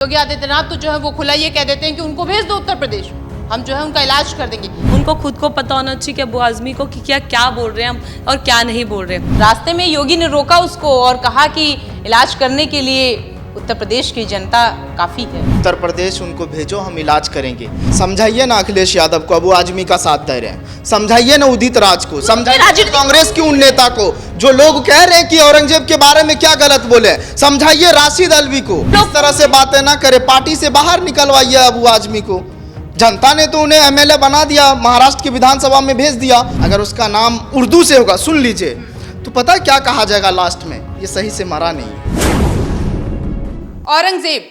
योगी आदित्यनाथ तो जो है वो खुला ये कह देते हैं कि उनको भेज दो उत्तर प्रदेश, हम जो है उनका इलाज कर देंगे। उनको खुद को पता होना चाहिए कि अबू आजमी को कि क्या बोल रहे हैं हम और क्या नहीं बोल रहे हैं। रास्ते में योगी ने रोका उसको और कहा कि इलाज करने के लिए उत्तर प्रदेश की जनता काफी है। उत्तर प्रदेश उनको भेजो, हम इलाज करेंगे। समझाइए ना अखिलेश यादव को अबू आजमी का साथ दे रहे हैं, समझाइए ना उदित राज को, समझाइए कांग्रेस की उन नेता को जो लोग कह रहे हैं कि औरंगजेब के बारे में क्या गलत बोले, समझाइए राशिद अल्वी को। इस तरह से बातें ना करे, पार्टी से बाहर निकलवाइए अबू आजमी को। जनता ने तो उन्हें एमएलए बना दिया, महाराष्ट्र की विधानसभा में भेज दिया। अगर उसका नाम उर्दू से होगा, सुन लीजिए, तो पता है क्या कहा जाएगा लास्ट में, ये सही से मरा नहीं। औरंगजेब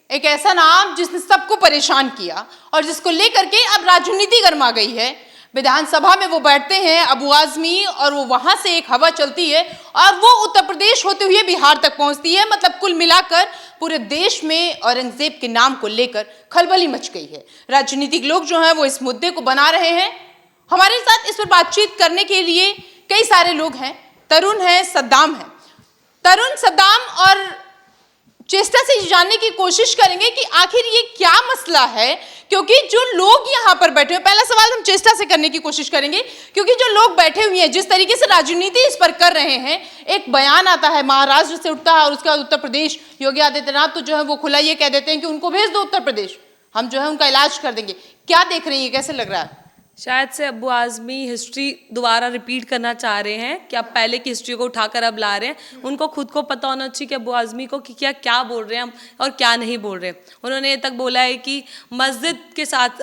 एक ऐसा नाम जिसने सबको परेशान किया और जिसको लेकर के अब राजनीति गर्मा गई है। विधानसभा में वो बैठते हैं अबू आजमी और वो वहां से एक हवा चलती है और वो उत्तर प्रदेश होते हुए बिहार तक पहुंचती है। मतलब कुल मिलाकर पूरे देश में औरंगजेब के नाम को लेकर खलबली मच गई है। राजनीतिक लोग जो हैं वो इस मुद्दे को बना रहे हैं। हमारे साथ इस पर बातचीत करने के लिए कई सारे लोग हैं। तरुण है, सद्दाम है। तरुण, सद्दाम और चेष्टा से जानने की कोशिश करेंगे कि आखिर ये क्या मसला है, क्योंकि जो लोग यहाँ पर बैठे हैं, पहला सवाल हम चेष्टा से करने की कोशिश करेंगे, क्योंकि जो लोग बैठे हुए हैं, जिस तरीके से राजनीति इस पर कर रहे हैं, एक बयान आता है महाराष्ट्र से उठता है और उसके बाद उत्तर प्रदेश, योगी आदित्यनाथ तो जो है वो खुला ये कह देते हैं कि उनको भेज दो उत्तर प्रदेश, हम जो है उनका इलाज कर देंगे। क्या देख रही है, कैसे लग रहा है? शायद से अबू आजमी हिस्ट्री दोबारा रिपीट करना चाह रहे हैं कि आप पहले की हिस्ट्री को उठाकर अब ला रहे हैं। उनको खुद को पता होना चाहिए कि अबू आजमी को कि क्या बोल रहे हैं हम और क्या नहीं बोल रहे हैं। उन्होंने ये तक बोला है कि मस्जिद के साथ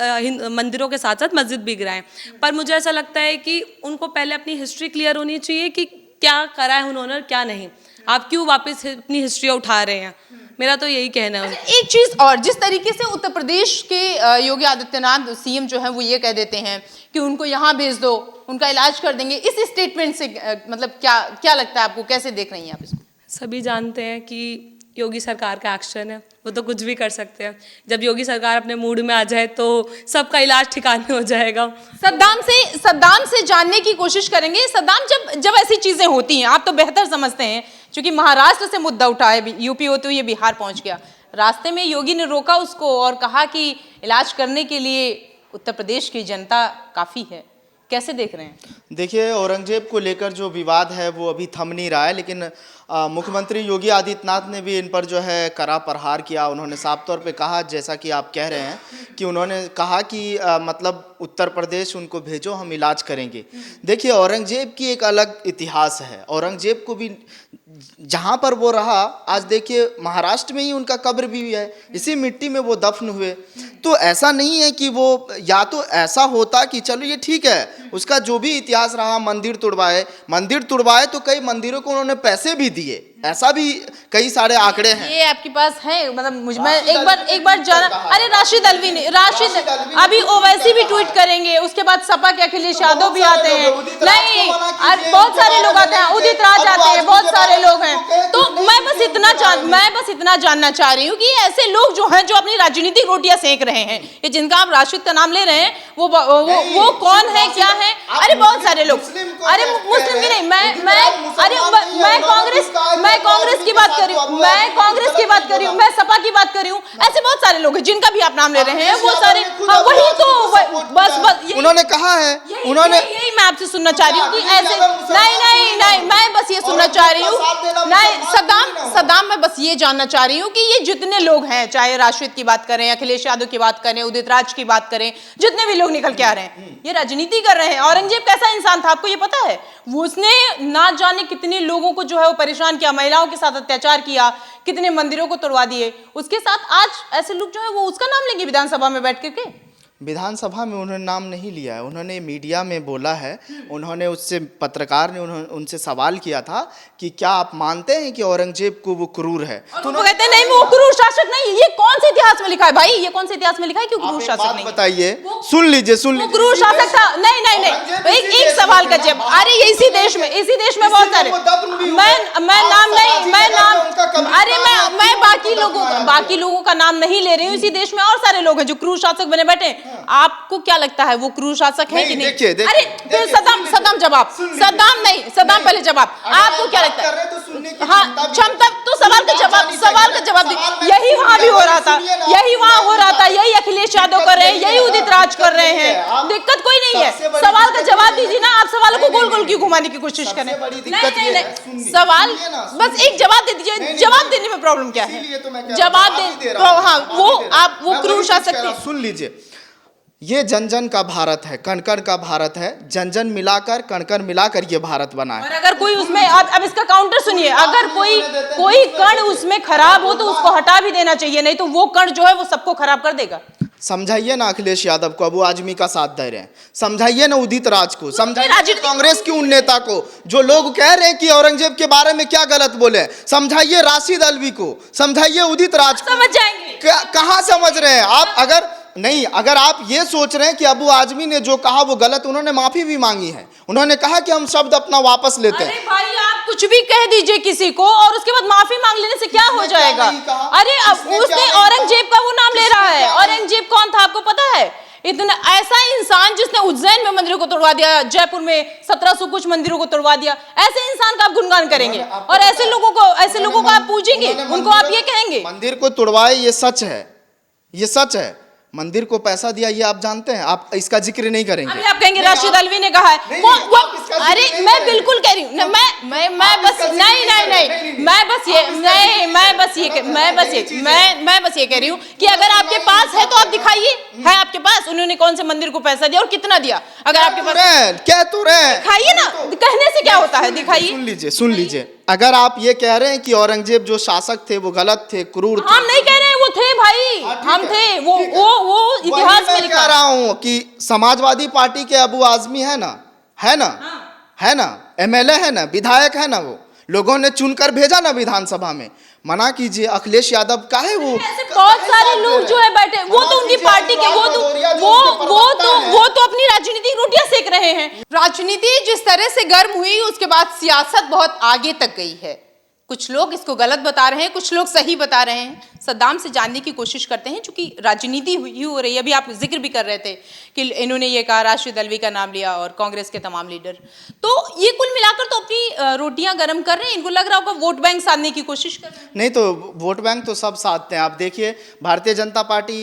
मंदिरों के साथ साथ मस्जिद भी गिराएं, पर मुझे ऐसा लगता है कि उनको पहले अपनी हिस्ट्री क्लियर होनी चाहिए कि क्या करा है उन्होंने और क्या नहीं। आप क्यों वापस अपनी हिस्ट्री उठा रहे हैं, मेरा तो यही कहना है। एक चीज और, जिस तरीके से उत्तर प्रदेश के योगी आदित्यनाथ सीएम जो है वो ये कह देते हैं कि उनको यहाँ भेज दो, उनका इलाज कर देंगे, इस स्टेटमेंट से मतलब क्या लगता है आपको, कैसे देख रही हैं आप इसको? सभी जानते हैं कि योगी सरकार का एक्शन है, वो तो कुछ भी कर सकते हैं। जब योगी सरकार अपने मूड में आ जाए तो सबका इलाज ठिकाने हो जाएगा। सद्दाम से जानने की कोशिश करेंगे। सद्दाम, जब ऐसी चीजें होती हैं, आप तो बेहतर समझते हैं क्योंकि महाराष्ट्र से मुद्दा उठा है, यूपी होते हुए बिहार पहुंच गया। रास्ते में योगी ने रोका उसको और कहा कि इलाज करने के लिए उत्तर प्रदेश की जनता काफी है। कैसे देख रहे हैं? देखिए, औरंगजेब को लेकर जो विवाद है वो अभी थम नहीं रहा है, लेकिन मुख्यमंत्री योगी आदित्यनाथ ने भी इन पर जो है कड़ा प्रहार किया। उन्होंने साफ तौर पे कहा, जैसा कि आप कह रहे हैं, कि उन्होंने कहा कि मतलब उत्तर प्रदेश उनको भेजो, हम इलाज करेंगे। देखिए, औरंगजेब की एक अलग इतिहास है। औरंगजेब को भी जहाँ पर वो रहा, आज देखिए महाराष्ट्र में ही उनका कब्र भी है, इसी मिट्टी में वो दफन हुए। तो ऐसा नहीं है कि वो, या तो ऐसा होता कि चलो ये ठीक है, उसका जो भी इतिहास रहा, मंदिर तुड़वाए तो कई मंदिरों को उन्होंने पैसे भी दिए, ऐसा भी कई सारे आंकड़े हैं। ये आपके पास है? मतलब मुझ में एक बार जाना। अरे राशिद अल्वी अभी ओवैसी भी ट्वीट करेंगे, उसके बाद सपा के अखिलेश यादव भी आते हैं, नहीं बहुत सारे लोग आते हैं, उदित राज आते हैं, बहुत सारे लोग हैं। तो मैं बस इतना जानना चाह रही हूँ कि ऐसे लोग जो हैं, जो अपनी राजनीतिक रोटियां सेक रहे हैं, ये जिनका आप राशिद का नाम ले रहे हैं, वो कौन है, क्या है? अरे बहुत सारे लोग, अरे मुस्लिम की नहीं, मैं कांग्रेस की बात कर रही हूँ, मैं सपा की बात कर रही हूँ। ऐसे बहुत सारे लोग हैं जिनका भी आप नाम ले रहे हैं, वो सारे वही तो बस उन्होंने कहा है, यही मैं आपसे सुनना चाह रही हूँ कि ऐसे नहीं, मैं बस ये सुनना चाह रही हूँ, नहीं सद्दाम, मैं बस ये जानना चाह रही हूँ कि ये जितने लोग हैं, चाहे राशिद की बात करें, अखिलेश यादव की बात करें, उदित राज की बात करें, जितने भी लोग निकल के आ रहे हैं, ये राजनीति कर रहे हैं। औरंगजेब कैसा इंसान था, आपको ये पता है? वो उसने ना जाने कितने लोगों को जो है वो परेशान किया, महिलाओं के साथ अत्याचार किया, कितने मंदिरों को तोड़वा दिए। उसके साथ आज ऐसे लोग जो है वो उसका नाम लेंगे विधानसभा में बैठ करके? विधानसभा में उन्होंने नाम नहीं लिया है, उन्होंने मीडिया में बोला है। उन्होंने उससे, पत्रकार ने उनसे सवाल किया था कि क्या आप मानते हैं कि औरंगजेब को वो क्रूर है, तो वो कहते हैं नहीं, वो क्रूर शासक नहीं। ये कौन से इतिहास में लिखा है भाई, ये कौन से इतिहास में लिखा है कि क्रूर शासक नहीं? बताइए, सुन लीजिए क्रूर शासक था? नहीं, एक सवाल का जवाब। अरे इसी देश में बहुत सारे, मैं बाकी लोगों का नाम नहीं ले रही हूँ। इसी देश में और सारे लोग हैं जो क्रूर शासक बने बैठे हैं। आपको क्या लगता है वो क्रूर शासक है कि नहीं? देखिए, अरे फिर सद्दाम जवाब, सद्दाम पहले जवाब, आपको क्या लगता है? हाँ, क्षमता तो सवाल का जवाब दीजिए। यही वहां भी हो रहा था, यही अखिलेश यादव कर रहे हैं, यही उदित राज कर रहे हैं, दिक्कत कोई नहीं है। सवाल का जवाब दीजिए ना, आप सवालों को गोल गोल क्यों घुमाने की कोशिश करें? नहीं, सवाल बस एक जवाब दे दीजिए। जवाब देने में प्रॉब्लम क्या है? जवाब दे, हाँ वो क्रूर शासक थे। सुन लीजिए, ये जन जन का भारत है, कण कण का भारत है, जन जन मिलाकर कण कण मिलाकर ये भारत बना है। और अगर कोई उसमें अब इसका काउंटर सुनिए, अगर कोई कण उसमें खराब हो तो उसको हटा भी देना चाहिए, नहीं तो वो कण जो है वो सबको खराब कर देगा। समझाइए ना अखिलेश यादव को, अबू आजमी का साथ दे रहे हैं, समझाइए ना उदित राज को, समझाइए कांग्रेस के उन नेता को जो लोग कह रहे हैं कि औरंगजेब के बारे में क्या गलत बोले, समझाइए राशिद अलवी को, समझाइए उदित राज को। समझ जाएंगे। कहाँ समझ रहे हैं आप? अगर आप ये सोच रहे हैं कि अबू आजमी ने जो कहा वो गलत, उन्होंने माफी भी मांगी है, उन्होंने कहा कि हम शब्द अपना वापस लेते हैं। अरे भाई आप कुछ भी कह दीजिए किसी को और उसके बाद माफी मांग लेने से क्या हो जाएगा? अरे अब उसने औरंगजेब का वो नाम ले रहा है, औरंगजेब कौन था आपको पता है? इतना ऐसा इंसान जिसने उज्जैन में मंदिरों को तोड़वा दिया, जयपुर में 1700 कुछ मंदिरों को तोड़वा दिया, ऐसे इंसान का आप गुणगान करेंगे और ऐसे लोगों को आप पूजेंगे, उनको आप ये कहेंगे? मंदिर को तोड़वाए ये सच है, ये सच है। मंदिर को पैसा दिया ये आप जानते हैं, आप इसका जिक्र नहीं करेंगे। अभी आप कहेंगे राशिद अलवी ने कहा है। अरे मैं बिल्कुल कह रही हूँ, मैं बस ये कह रही हूँ कि अगर आपके पास है तो आप दिखाइए, है आपके पास, उन्होंने कौन से मंदिर को पैसा दिया और कितना दिया? अगर आपके पास क्या तो रहे, दिखाइए ना, कहने से क्या होता है, दिखाइए। सुन लीजिए, अगर आप ये कह रहे हैं कि औरंगजेब जो शासक थे वो गलत थे, क्रूर थे, हम नहीं कह रहे हैं, वो थे भाई, हम थे, वो इतिहास में लिखा। कह रहा हूँ कि समाजवादी पार्टी के अबू आजमी है ना, है ना, एमएलए है ना, विधायक है ना, वो लोगों ने चुनकर भेजा ना विधानसभा में। मना कीजिए, अखिलेश यादव का है वो, ऐसे बहुत सारे लोग जो है बैठे, वो तो उनकी पार्टी के, वो तो अपनी राजनीतिक रोटियां सेक रहे हैं। राजनीति जिस तरह से गर्म हुई उसके बाद सियासत बहुत आगे तक गई है। कुछ लोग इसको गलत बता रहे हैं, कुछ लोग सही बता रहे हैं। सद्दाम से जानने की कोशिश करते हैं, चूंकि राजनीति हुई हो रही है। अभी आप जिक्र भी कर रहे थे कि इन्होंने ये कहा, राशिद अलवी का नाम लिया और कांग्रेस के तमाम लीडर, तो ये कुल मिलाकर तो अपनी रोटियां गर्म कर रहे हैं। इनको लग रहा होगा वोट बैंक साधने की कोशिश कर रहे हैं। नहीं तो वोट बैंक तो सब साधते हैं। आप देखिए, भारतीय जनता पार्टी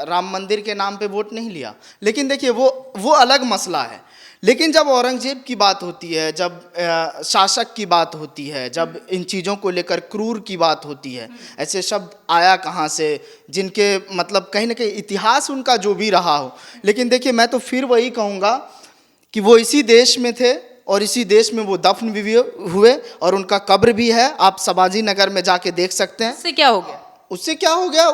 राम मंदिर के नाम पे वोट नहीं लिया, लेकिन देखिए वो अलग मसला है। लेकिन जब औरंगजेब की बात होती है, जब शासक की बात होती है, जब इन चीज़ों को लेकर क्रूर की बात होती है, ऐसे शब्द आया कहाँ से, जिनके मतलब कहीं ना कहीं इतिहास उनका जो भी रहा हो। लेकिन देखिए, मैं तो फिर वही कहूँगा कि वो इसी देश में थे और इसी देश में वो दफन भी हुए और उनका कब्र भी है। आप सबाजी नगर में जाके देख सकते हैं। उससे क्या हो गया? उससे क्या हो गया?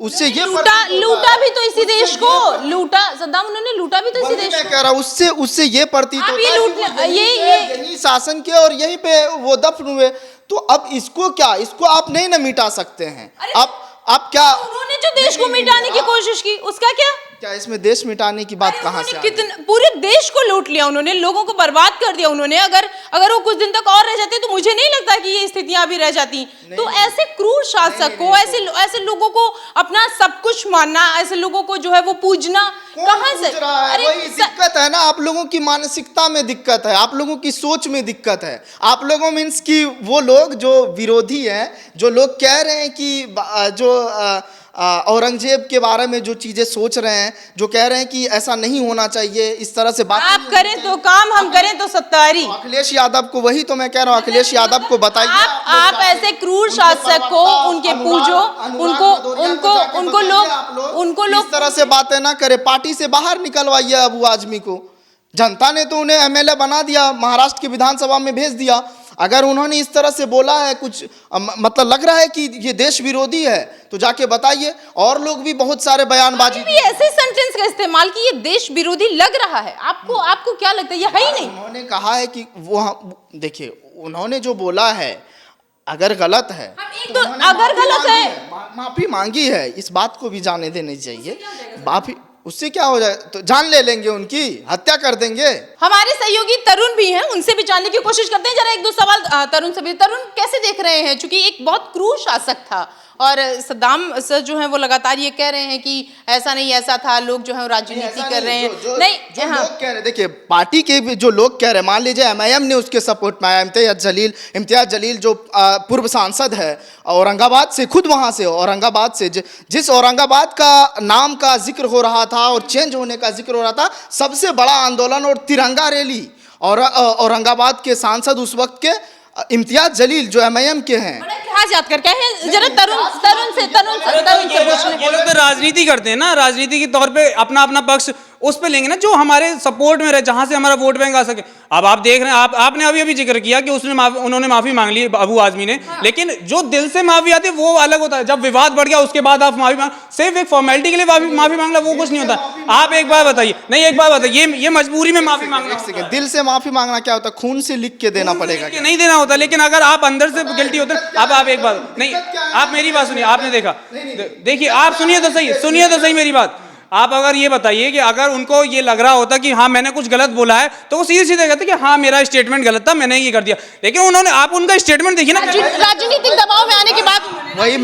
उससे ये लूटा भी तो इसी देश को, लूटा सद्दाम, उन्होंने लूटा भी तो इसी देश को। मैं कह रहा हूँ, उससे ये प्रतीत होता है यही शासन के और यहीं पे वो दफन हुए। तो अब इसको आप नहीं ना मिटा सकते हैं। आप क्या, उन्होंने जो देश को मिटाने की कोशिश की, उसका क्या इसमें देश मिटाने की बात कहाँ से? कितने पूरे देश को लूट लिया उन्होंने, लोगों को बर्बाद कर दिया उन्होंने। अगर वो कुछ दिन तक और रह जाते तो मुझे नहीं लगता कि ये स्थितियां अभी रह जाती। तो ऐसे क्रूर शासक को, ऐसे लोगों को अपना सब कुछ मानना, ऐसे लोगों को जो है वो पूजना, कहाँ से? वही दिक्कत है ना, आप लोगों की मानसिकता में दिक्कत है, आप लोगों की सोच में दिक्कत है। आप लोगों मीन्स की वो लोग जो विरोधी हैं, जो लोग कह रहे हैं कि जो औरंगजेब के बारे में जो चीजें सोच रहे हैं, जो कह रहे हैं कि ऐसा नहीं होना चाहिए, इस तरह से बात आप करें तो काम, हम करें तो सत्तारी। तो अखिलेश यादव को, वही तो मैं कह रहा हूँ, अखिलेश यादव को बताइए। आप ऐसे क्रूर शासक को, उनके पूजो, उनको लोग इस तरह से बातें ना करे। पार्टी से बाहर निकलवाइए अबू आजमी को। जनता ने तो उन्हें एमएलए बना दिया, महाराष्ट्र की विधानसभा में भेज दिया। अगर उन्होंने इस तरह से बोला है, कुछ मतलब लग रहा है कि ये देश विरोधी है, तो जाके बताइए। और लोग भी बहुत सारे बयानबाजी भी ऐसे सेंटेंस का इस्तेमाल कि ये देश विरोधी लग रहा है। आपको क्या लगता है? ये है ही नहीं। उन्होंने कहा है कि वो, देखिए उन्होंने जो बोला है, अगर गलत है तो अगर गलत है, माफी मांगी है, इस बात को भी जाने देनी चाहिए। माफी, उससे क्या हो जाए? तो जान ले लेंगे, उनकी हत्या कर देंगे। हमारे सहयोगी तरुण भी हैं, उनसे भी जानने की कोशिश करते हैं। जरा एक दो सवाल तरुण से भी। तरुण, कैसे देख रहे हैं, चूंकि एक बहुत क्रूर शासक था और सद्दाम सर जो है वो लगातार ये कह रहे हैं कि ऐसा नहीं ऐसा था, लोग जो है राजनीति कर रहे हैं। नहीं, जो लोग कह रहे, देखिए पार्टी के भी जो लोग कह रहे हैं, मान लीजिए एमआईएम ने उसके सपोर्ट में आया, इम्तियाज जलील जो पूर्व सांसद है औरंगाबाद से, खुद वहां से औरंगाबाद से, जिस औरंगाबाद का नाम का जिक्र हो रहा था और चेंज होने का जिक्र हो रहा था, सबसे बड़ा आंदोलन और तिरंगा रैली और औरंगाबाद के सांसद उस वक्त के इम्तियाज जलील जो एमआईएम के हैं। क्या याद कर क्या है जरा तरुण से पूछने। ये लोग तो राजनीति करते हैं ना, राजनीति के तौर पे अपना अपना पक्ष उस पे लेंगे ना जो हमारे सपोर्ट में रहे, जहां से हमारा वोट बैंक आ सके। अब आप देख रहे हैं, आपने अभी जिक्र किया कि उन्होंने माफी मांग ली अबू आजमी ने, लेकिन जो दिल से माफी आती है वो अलग होता है। जब विवाद बढ़ गया उसके बाद आप माफी मांग, सिर्फ एक फॉर्मेलिटी के लिए माफी मांगना वो कुछ नहीं होता। आप एक बार बताइए, नहीं एक बार बताइए, ये मजबूरी में माफी मांगना, दिल से माफी मांगना क्या होता है? खून से लिख के देना पड़ेगा? नहीं देना होता, लेकिन अगर आप अंदर से गिल्टी होते। अब आप एक बात नहीं, आप मेरी बात सुनिए, आपने देखा, देखिए आप सुनिए तो सही मेरी बात। आप अगर ये बताइए कि अगर उनको ये लग रहा होता कि हाँ मैंने कुछ गलत बोला है, तो वो सीधे सीधे कहते कि हाँ मेरा स्टेटमेंट गलत था, मैंने ये कर दिया। लेकिन उन्होंने, आप उनका स्टेटमेंट देखिए ना, राजनीतिक दबाव में आने के बाद वही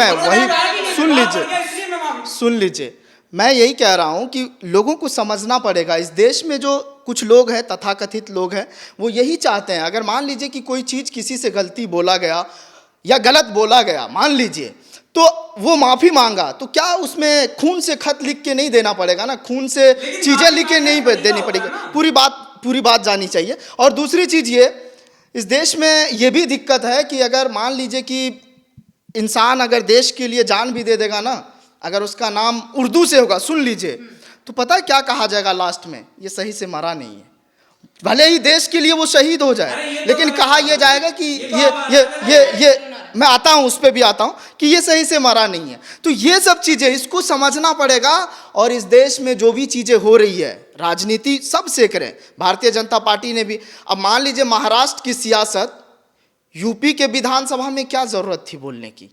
सुन लीजिए, मैं यही कह रहा हूं कि लोगों को समझना पड़ेगा। इस देश में जो कुछ लोग हैं, तथाकथित लोग हैं, वो यही चाहते हैं, अगर मान लीजिए कि कोई चीज़ किसी से गलती बोला गया या गलत बोला गया, मान लीजिए, तो वो माफ़ी मांगा, तो क्या उसमें खून से खत लिख के नहीं देना पड़ेगा ना? खून से चीज़ें लिख के नहीं देनी पड़ेगी, पूरी बात जानी चाहिए। और दूसरी चीज़ ये, इस देश में ये भी दिक्कत है कि अगर मान लीजिए कि इंसान अगर देश के लिए जान भी दे देगा ना, अगर उसका नाम उर्दू से होगा, सुन लीजिए, तो पता है क्या कहा जाएगा लास्ट में? ये सही से मरा नहीं है। भले ही देश के लिए वो शहीद हो जाए, लेकिन कहा यह जाएगा कि ये मैं आता हूं, उस पर भी आता हूं कि ये सही से मरा नहीं है। तो ये सब चीजें इसको समझना पड़ेगा। और इस देश में जो भी चीजें हो रही है, राजनीति सब सेक रहे हैं, भारतीय जनता पार्टी ने भी। अब मान लीजिए महाराष्ट्र की सियासत, यूपी के विधानसभा में क्या जरूरत थी बोलने की?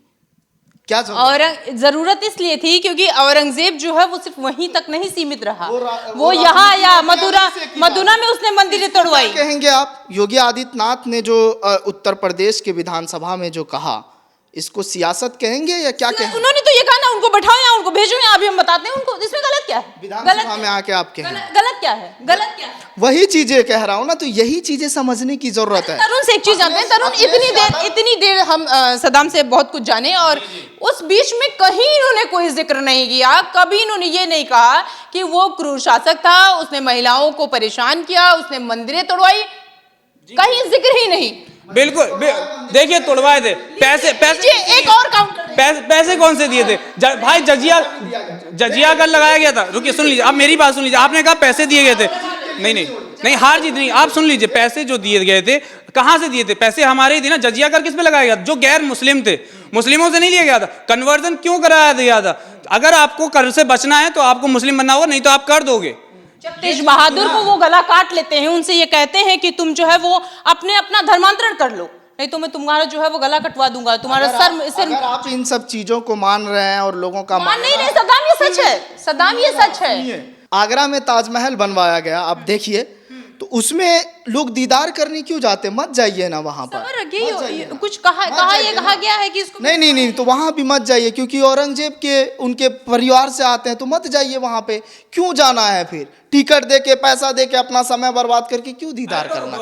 क्या जरूरत इसलिए थी क्योंकि औरंगजेब जो है वो सिर्फ वहीं तक नहीं सीमित रहा, वो यहाँ आया, मथुरा में उसने मंदिरें तोड़वाई। कहेंगे आप योगी आदित्यनाथ ने जो उत्तर प्रदेश के विधानसभा में जो कहा, इसको सियासत कहेंगे या क्या कहेंगे? उन्होंने तो ये कहा ना, उनको बैठाओ या उनको भेजो या अभी हम बताते हैं उनको, इसमें गलत क्या है? विधानसभा में आके आप कहें गलत क्या है? गलत क्या है? वही चीजें कह रहा हूँ ना, तो यही चीजें समझने की जरूरत है। तरुण से एक चीज जानते हैं, तरुण इतनी देर हम सद्दाम से बहुत कुछ जाने, और उस बीच में कहीं इन्होंने कोई जिक्र नहीं किया, कभी इन्होंने ये नहीं कहा कि वो क्रूर शासक था, उसने महिलाओं को परेशान किया, उसने मंदिरें तोड़वाई, कहीं जिक्र ही नहीं। बिल्कुल, देखिए तोड़वाए थे, पैसे एक और काउंटर, पैसे कौन से दिए थे भाई? जजिया कर लगाया गया था। रुकिए, सुन लीजिए, आप मेरी बात सुन लीजिए। आपने कहा पैसे दिए गए थे, नहीं हार जीत नहीं, आप सुन लीजिए, पैसे जो दिए गए थे कहां से दिए थे? पैसे हमारे ही थे ना। जजिया कर किस पे लगाया गया? जो गैर मुस्लिम थे, मुस्लिमों से नहीं लिया गया था। कन्वर्जन क्यों कराया गया था? अगर आपको कर से बचना है तो आपको मुस्लिम बनना होगा, नहीं तो आप कर दोगे। जब तेज बहादुर को वो गला काट लेते हैं, उनसे ये कहते हैं कि तुम जो है वो अपना धर्मांतरण कर लो, नहीं तो मैं तुम्हारा जो है वो गला कटवा दूंगा, तुम्हारा सर। अगर आप इन सब चीजों को मान रहे हैं और लोगों का मान नहीं रहे, सद्दाम ये सच है, सद्दाम ये सच है। आगरा में ताजमहल बनवाया गया, आप देखिए, तो उसमें लोग दीदार करने क्यों जाते? मत जाइए ना वहां पर। कुछ कहा गया है कि इसको नहीं, तो वहां भी मत जाइए, क्योंकि औरंगजेब के उनके परिवार से आते हैं, तो मत जाइए वहां पे। क्यों जाना है फिर? टिकट दे के, पैसा दे के, अपना समय बर्बाद करके क्यों दीदार करना?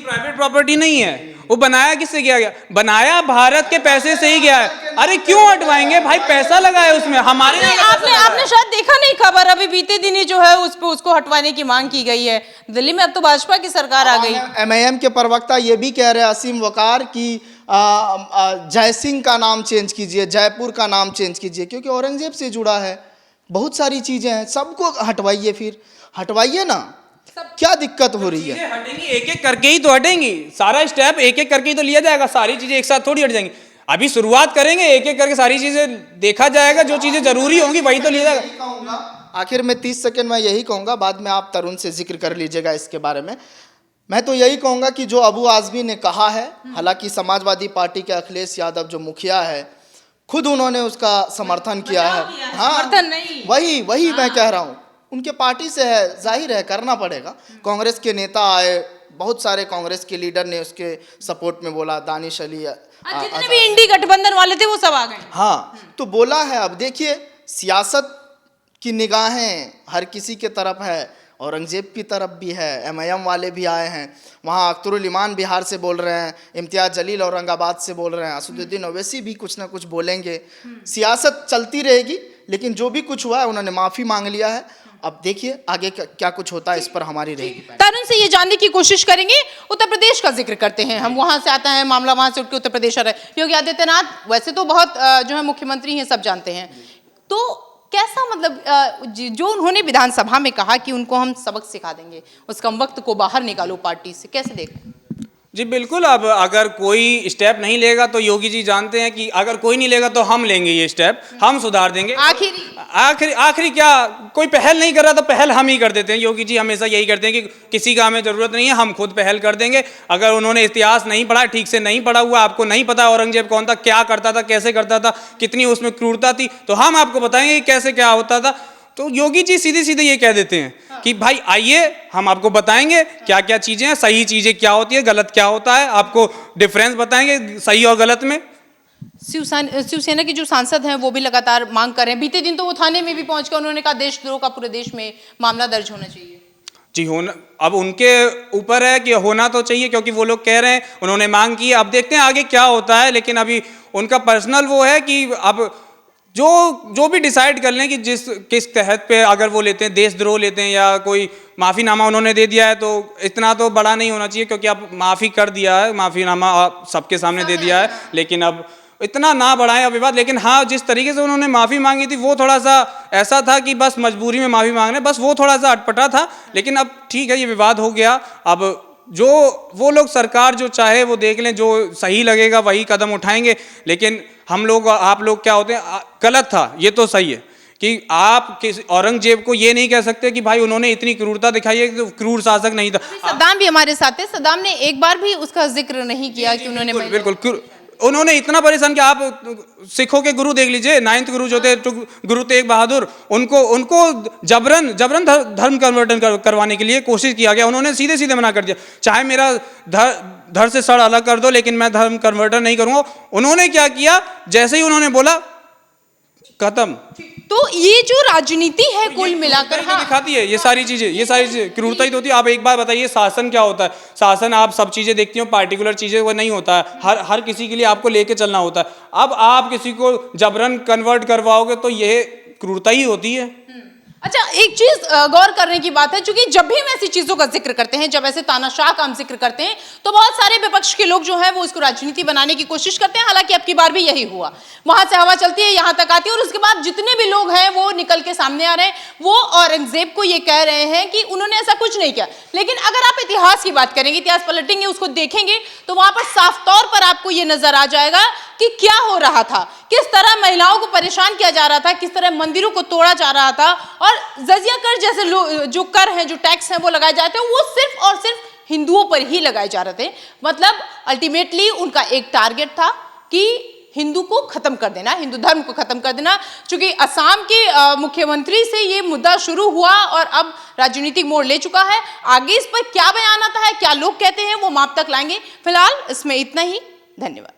प्राइवेट प्रॉपर्टी नहीं है, वो बनाया किससे किया गया? बनाया भारत के पैसे से ही गया है। अरे क्यों हटवाएंगे भाई? पैसा लगा है उसमें, हमारे आपने शायद देखा नहीं खबर, अभी बीते दिन ही जो है उसको हटवाने की मांग की गई है दिल्ली में। अब तो भाजपा की सरकार आ गई। एमआईएम के प्रवक्ता ये भी कह रहे हैं, असीम वकार, की जयसिंह का नाम चेंज कीजिए, जयपुर का नाम चेंज कीजिए, क्योंकि औरंगजेब से जुड़ा है, बहुत सारी चीजें हैं, सबको हटवाइए, फिर हटवाइए ना, क्या दिक्कत हो रही है? हटेंगी एक एक करके ही तो हटेंगी, सारा स्टेप एक एक करके ही तो लिया जाएगा, सारी चीजें एक साथ थोड़ी हट जाएंगी। अभी शुरुआत करेंगे, एक एक करके सारी चीजें देखा जाएगा, जो चीजें जरूरी होंगी वही तो लिया जाएगा। आखिर में 30 सेकंड में यही कहूंगा, बाद में आप तरुण से जिक्र कर लीजिएगा इसके बारे में। मैं तो यही कहूंगा कि जो अबू आजमी ने कहा है, हालांकि समाजवादी पार्टी के अखिलेश यादव जो मुखिया है, खुद उन्होंने उसका समर्थन किया है। हाँ, वही मैं कह रहा हूँ, उनके पार्टी से है, जाहिर है करना पड़ेगा। कांग्रेस के नेता आए, बहुत सारे कांग्रेस के लीडर ने उसके सपोर्ट में बोला, दानिश अली जितने भी इंडी गठबंधन वाले थे वो सब आ गए। हाँ, तो बोला है। अब देखिए, सियासत की निगाहें हर किसी के तरफ है, औरंगजेब की तरफ भी है, एमआईएम वाले भी आए हैं वहाँ। अख्तरुल ईमान बिहार से बोल रहे हैं, इम्तियाज जलील औरंगाबाद से बोल रहे हैं, असदुद्दीन ओवैसी भी कुछ ना कुछ बोलेंगे। सियासत चलती रहेगी, लेकिन जो भी कुछ हुआ है उन्होंने माफ़ी मांग लिया है। अब देखिए आगे क्या कुछ होता है, इस पर हमारी रहेगी। तरुण से ये जानने की कोशिश करेंगे, उत्तर प्रदेश का जिक्र करते हैं हम, वहां से आता है मामला, वहां से उठ के उत्तर प्रदेश आ रहा है। योगी आदित्यनाथ वैसे तो बहुत जो है मुख्यमंत्री हैं, सब जानते हैं, तो कैसा मतलब जो उन्होंने विधानसभा में कहा कि उनको हम सबक सिखा देंगे, उस कम वक्त को बाहर निकालो पार्टी से, कैसे देख रहे हैं? जी बिल्कुल। अब अगर कोई स्टेप नहीं लेगा तो योगी जी जानते हैं कि अगर कोई नहीं लेगा तो हम लेंगे ये स्टेप, हम सुधार देंगे। आखिरी क्या, कोई पहल नहीं कर रहा तो पहल हम ही कर देते हैं। योगी जी हमेशा यही करते हैं कि किसी का हमें ज़रूरत नहीं है, हम खुद पहल कर देंगे। अगर उन्होंने इतिहास नहीं पढ़ा, ठीक से नहीं पढ़ा हुआ, आपको नहीं पता औरंगजेब कौन था, क्या करता था, कैसे करता था, कितनी उसमें क्रूरता थी, तो हम आपको बताएंगे कि कैसे क्या होता था। तो योगी जी सीधे सीधे ये कह देते हैं कि भाई आइए, हम आपको बताएंगे क्या क्या चीज़ें हैं, सही चीज़ें क्या होती है, गलत क्या होता है, आपको डिफरेंस बताएंगे सही और गलत में। शिवसेना के जो सांसद हैं वो भी लगातार मांग कर रहे हैं। बीते दिन तो वो थाने में भी पहुंच कर उन्होंने कहा देशद्रोह का पूरे देश में मामला दर्ज होना चाहिए। जी होना, अब उनके ऊपर है कि होना तो चाहिए, क्योंकि वो लोग कह रहे हैं, उन्होंने मांग की। अब देखते हैं आगे क्या होता है, लेकिन अभी उनका पर्सनल वो है कि अब जो भी डिसाइड कर लें कि किस तहत पे अगर वो लेते हैं, देशद्रोह लेते हैं या कोई माफ़ीनामा उन्होंने दे दिया है, तो इतना तो बड़ा नहीं होना चाहिए, क्योंकि अब माफ़ी कर दिया है, माफ़ीनामा सबके सामने दे दिया है, लेकिन अब इतना ना बढ़ाएं अब विवाद। लेकिन हाँ, जिस तरीके से उन्होंने माफ़ी मांगी थी वो थोड़ा सा ऐसा था कि बस मजबूरी में माफ़ी मांग रहे, बस वो थोड़ा सा अटपटा था। लेकिन अब ठीक है, ये विवाद हो गया। अब जो वो लोग, सरकार जो चाहे वो देख लें, जो सही लगेगा वही कदम उठाएंगे। लेकिन हम लोग, आप लोग क्या होते हैं, गलत था ये तो सही है कि आप किसी औरंगजेब को ये नहीं कह सकते कि भाई उन्होंने इतनी क्रूरता दिखाई है, कि क्रूर शासक नहीं था। सद्दाम भी हमारे साथ है, सद्दाम ने एक बार भी उसका जिक्र नहीं किया कि उन्होंने बिल्कुल उन्होंने इतना परेशान किया। आप सिखों के गुरु देख लीजिए, 9th गुरु जो थे गुरु तेग बहादुर, उनको जबरन धर्म कन्वर्टन करवाने के लिए कोशिश किया गया। उन्होंने सीधे सीधे मना कर दिया, चाहे मेरा धड़ से सड़ अलग कर दो, लेकिन मैं धर्म कन्वर्टर नहीं करूंगा। उन्होंने क्या किया, जैसे ही उन्होंने बोला खत्म। तो ये जो राजनीति है कुल मिलाकर दिखाती है ये सारी चीजें क्रूरता ही तो होती है। आप एक बार बताइए, शासन क्या होता है? शासन आप सब चीजें देखती हो, पार्टिकुलर चीजें वो नहीं होता है, हर किसी के लिए आपको लेके चलना होता है। अब आप किसी को जबरन कन्वर्ट करवाओगे तो ये क्रूरता ही होती है। अच्छा, एक चीज गौर करने की बात है, क्योंकि जब भी हम ऐसी चीजों का जिक्र करते हैं, जब ऐसे तानाशाह का हम जिक्र करते हैं, तो बहुत सारे विपक्ष के लोग जो हैं वो इसको राजनीति बनाने की कोशिश करते हैं। हालांकि अब की बार भी यही हुआ, वहां से हवा चलती है, यहाँ तक आती है, और उसके बाद जितने भी लोग हैं वो निकल के सामने आ रहे हैं, वो औरंगजेब को ये कह रहे हैं कि उन्होंने ऐसा कुछ नहीं किया। लेकिन अगर आप इतिहास की बात करेंगे, इतिहास पलटेंगे, उसको देखेंगे, तो वहां पर साफ तौर पर आपको ये नजर आ जाएगा कि क्या हो रहा था, किस तरह महिलाओं को परेशान किया जा रहा था, किस तरह मंदिरों को तोड़ा जा रहा था, और जजिया कर जैसे जो कर हैं, जो टैक्स हैं वो लगाए जाते हैं, वो सिर्फ और सिर्फ हिंदुओं पर ही लगाए जा रहे थे। मतलब अल्टीमेटली उनका एक टारगेट था कि हिंदू को खत्म कर देना, हिंदू धर्म को खत्म कर देना। चूंकि असम के मुख्यमंत्री से ये मुद्दा शुरू हुआ और अब राजनीतिक मोड़ ले चुका है। आगे इस पर क्या बयान आता है, क्या लोग कहते हैं, वो माप तक लाएंगे। फिलहाल इसमें इतना ही। धन्यवाद।